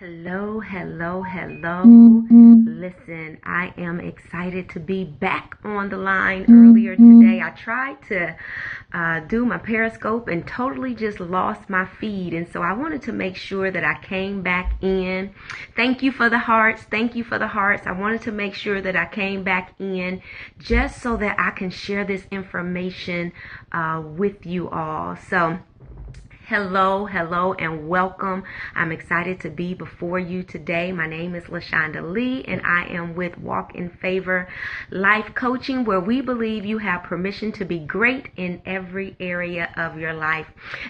Hello, hello, hello. Listen, I am excited to be back on the line. Earlier today, I tried to do my Periscope and totally just lost my feed. And so I wanted to make sure that I came back in. Thank you for the hearts. Thank you for the hearts. I wanted to make sure that I came back in just so that I can share this information with you all. So hello, hello, and welcome. I'm excited to be before you today. My name is LaShonda Lee, and I am with Walk in Favor Life Coaching, where we believe you have permission to be great in every area of your life.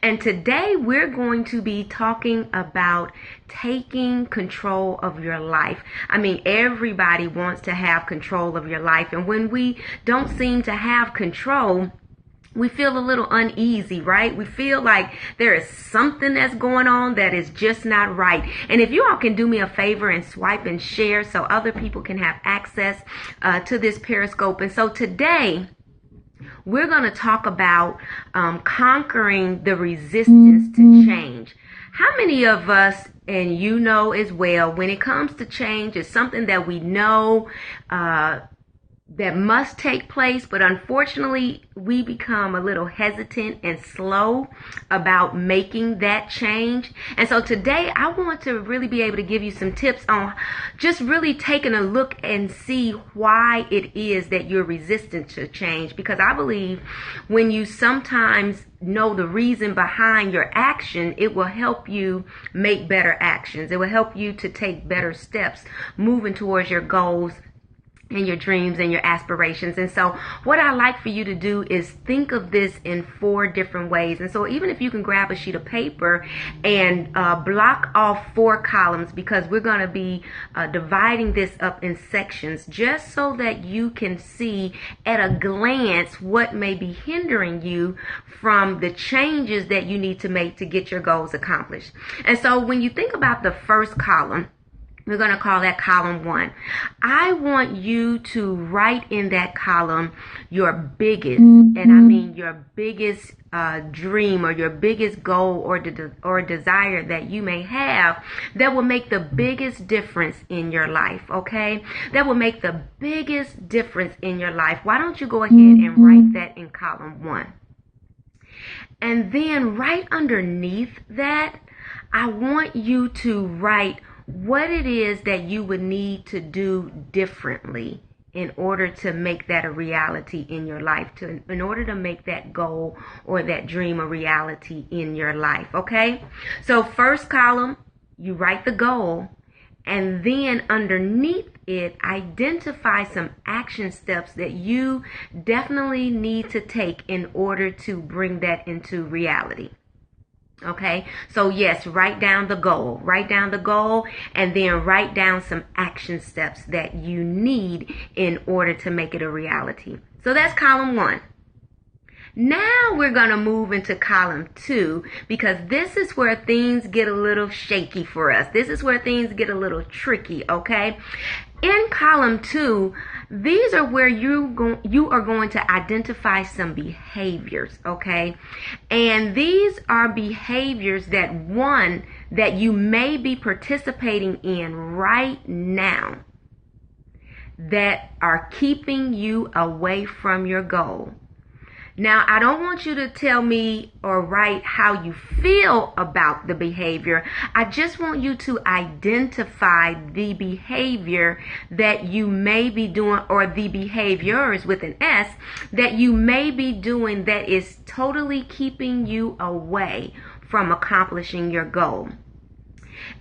And today we're going to be talking about taking control of your life. I mean, everybody wants to have control of your life, and when we don't seem to have control, we feel a little uneasy, right? We feel like there is something that's going on that is just not right. And if you all can do me a favor and swipe and share so other people can have access to this Periscope. And so today, we're going to talk about conquering the resistance to change. How many of us, and you know as well, when it comes to change, it's something that we know that must take place, but unfortunately we become a little hesitant and slow about making that change. And so today I want to really be able to give you some tips on just really taking a look and see why it is that you're resistant to change, because I believe when you sometimes know the reason behind your action, it will help you make better actions. It will help you to take better steps moving towards your goals and your dreams and your aspirations. And so what I like for you to do is think of this in 4 different ways. And so even if you can grab a sheet of paper and block off 4 columns, because we're going to be dividing this up in sections just so that you can see at a glance what may be hindering you from the changes that you need to make to get your goals accomplished. And so when you think about the first column, we're going to call that column 1. I want you to write in that column your biggest, and I mean your biggest dream or your biggest goal or desire that you may have that will make the biggest difference in your life, okay? That will make the biggest difference in your life. Why don't you go ahead and write that in column 1? And then right underneath that, I want you to write what it is that you would need to do differently in order to make that a reality in your life, in order to make that goal or that dream a reality in your life, okay? So first column, you write the goal, and then underneath it, identify some action steps that you definitely need to take in order to bring that into reality. Okay, so yes, write down the goal, and then write down some action steps that you need in order to make it a reality. So that's column 1. Now we're going to move into column 2, because this is where things get a little shaky for us. This is where things get a little tricky, okay? In column 2, these are where you are going to identify some behaviors, okay? And these are behaviors that you may be participating in right now that are keeping you away from your goal. Now, I don't want you to tell me or write how you feel about the behavior. I just want you to identify the behavior that you may be doing, or the behaviors with an S that you may be doing that is totally keeping you away from accomplishing your goal.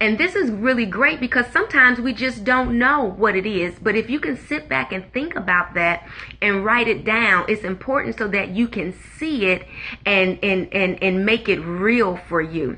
And this is really great because sometimes we just don't know what it is. But if you can sit back and think about that and write it down, it's important so that you can see it and make it real for you.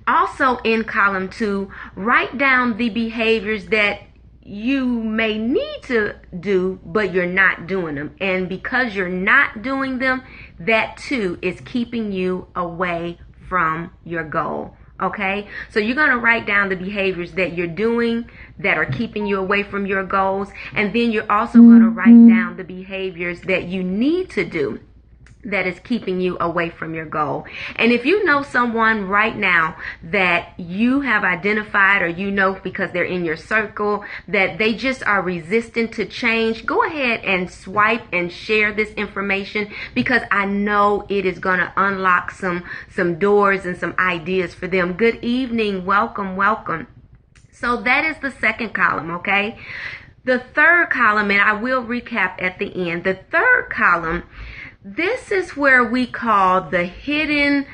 Also in column 2, write down the behaviors that you may need to do, but you're not doing them. And because you're not doing them, that too is keeping you away from your goal. Okay, so you're going to write down the behaviors that you're doing that are keeping you away from your goals. And then you're also going to write down the behaviors that you need to do that is keeping you away from your goal. And if you know someone right now that you have identified, or you know because they're in your circle, that they just are resistant to change, go ahead and swipe and share this information, because I know it is going to unlock some doors and some ideas for them. Good evening. Welcome, welcome. So that is the second column, okay? The third column, and I will recap at the end. The third column, this is where we call the hidden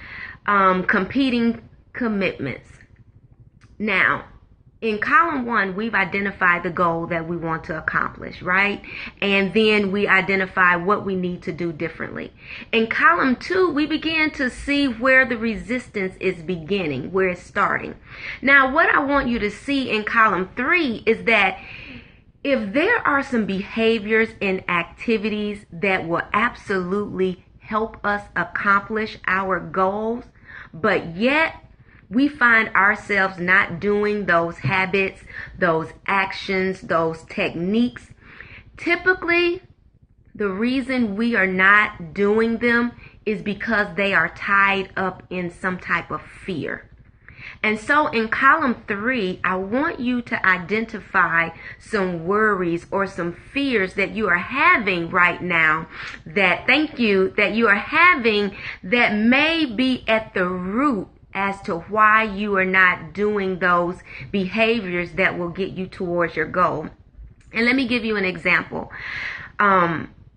competing commitments. Now, in column 1, we've identified the goal that we want to accomplish, right? And then we identify what we need to do differently. In column 2, we begin to see where the resistance is beginning, where it's starting. Now, what I want you to see in column 3 is that if there are some behaviors and activities that will absolutely help us accomplish our goals, but yet we find ourselves not doing those habits, those actions, those techniques, typically the reason we are not doing them is because they are tied up in some type of fear. And so in column 3, I want you to identify some worries or some fears that you are having right now, that you are having, that may be at the root as to why you are not doing those behaviors that will get you towards your goal. And let me give you an example.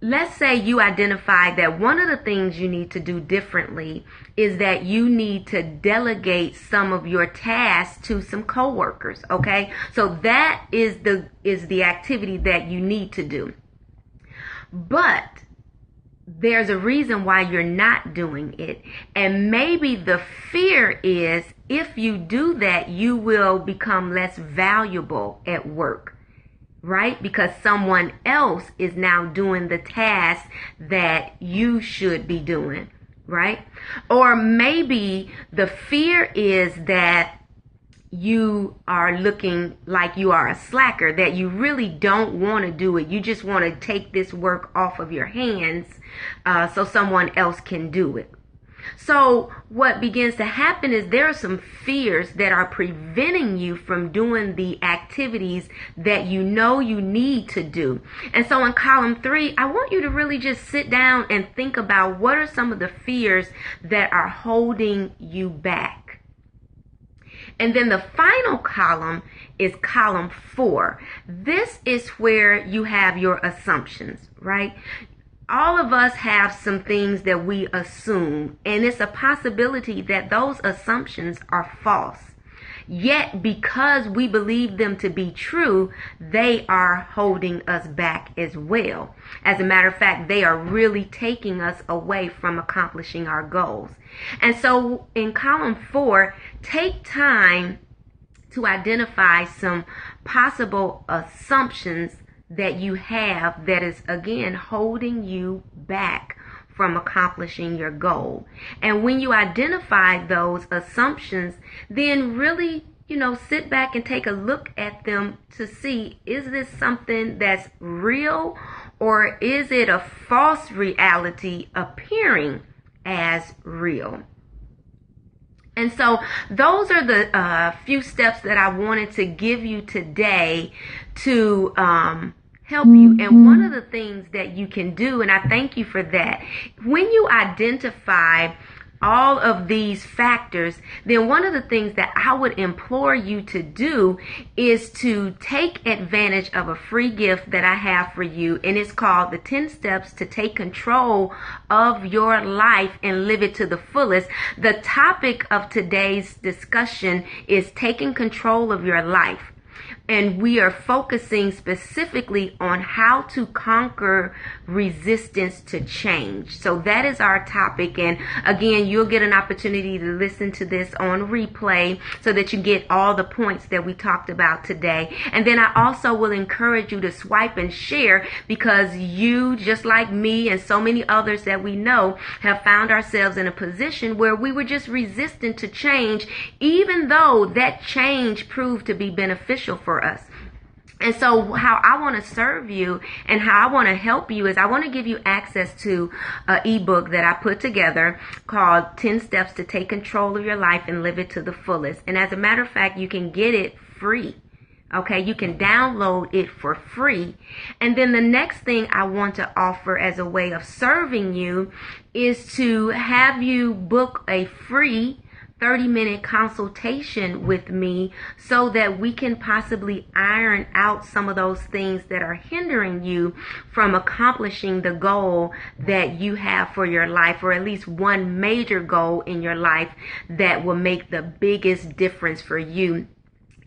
Let's say you identify that one of the things you need to do differently is that you need to delegate some of your tasks to some coworkers, okay? So that is the activity that you need to do. But there's a reason why you're not doing it. And maybe the fear is if you do that, you will become less valuable at work. Right? Because someone else is now doing the task that you should be doing, right? Or maybe the fear is that you are looking like you are a slacker, that you really don't want to do it. You just want to take this work off of your hands so someone else can do it. So what begins to happen is there are some fears that are preventing you from doing the activities that you know you need to do. And so in column 3, I want you to really just sit down and think about what are some of the fears that are holding you back. And then the final column is column 4. This is where you have your assumptions, right? All of us have some things that we assume, and it's a possibility that those assumptions are false. Yet, because we believe them to be true, they are holding us back as well. As a matter of fact, they are really taking us away from accomplishing our goals. And so in column 4, take time to identify some possible assumptions that you have that is, again, holding you back from accomplishing your goal. And when you identify those assumptions, then really, sit back and take a look at them to see, is this something that's real, or is it a false reality appearing as real? And so those are the few steps that I wanted to give you today to help you. And one of the things that you can do, and I thank you for that, when you identify all of these factors, then one of the things that I would implore you to do is to take advantage of a free gift that I have for you, and it's called the 10 Steps to Take Control of Your Life and Live It to the Fullest. The topic of today's discussion is taking control of your life. And we are focusing specifically on how to conquer resistance to change. So that is our topic. And again, you'll get an opportunity to listen to this on replay so that you get all the points that we talked about today. And then I also will encourage you to swipe and share, because you, just like me and so many others that we know, have found ourselves in a position where we were just resistant to change, even though that change proved to be beneficial for us. And so how I want to serve you and how I want to help you is I want to give you access to an ebook that I put together called 10 Steps to Take Control of Your Life and Live It to the Fullest. And as a matter of fact, you can get it free. Okay, you can download it for free. And then the next thing I want to offer as a way of serving you is to have you book a free 30-minute consultation with me so that we can possibly iron out some of those things that are hindering you from accomplishing the goal that you have for your life, or at least one major goal in your life that will make the biggest difference for you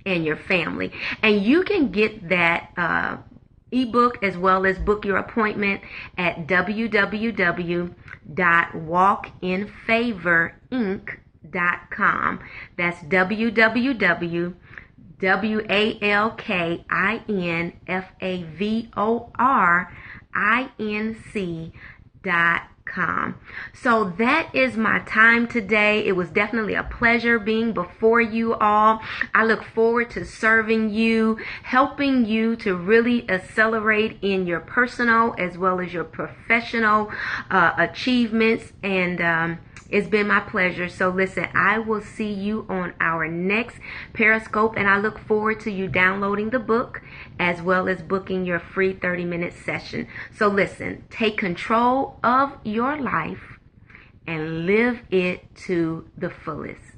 and your family. And you can get that ebook as well as book your appointment at www.walkinfavorinc.com. That's www.walkinfavorinc.com. So that is my time today. It was definitely a pleasure being before you all. I look forward to serving you, helping you to really accelerate in your personal as well as your professional achievements. And it's been my pleasure. So listen, I will see you on our next Periscope, and I look forward to you downloading the book as well as booking your free 30-minute session. So listen, take control of your life and live it to the fullest.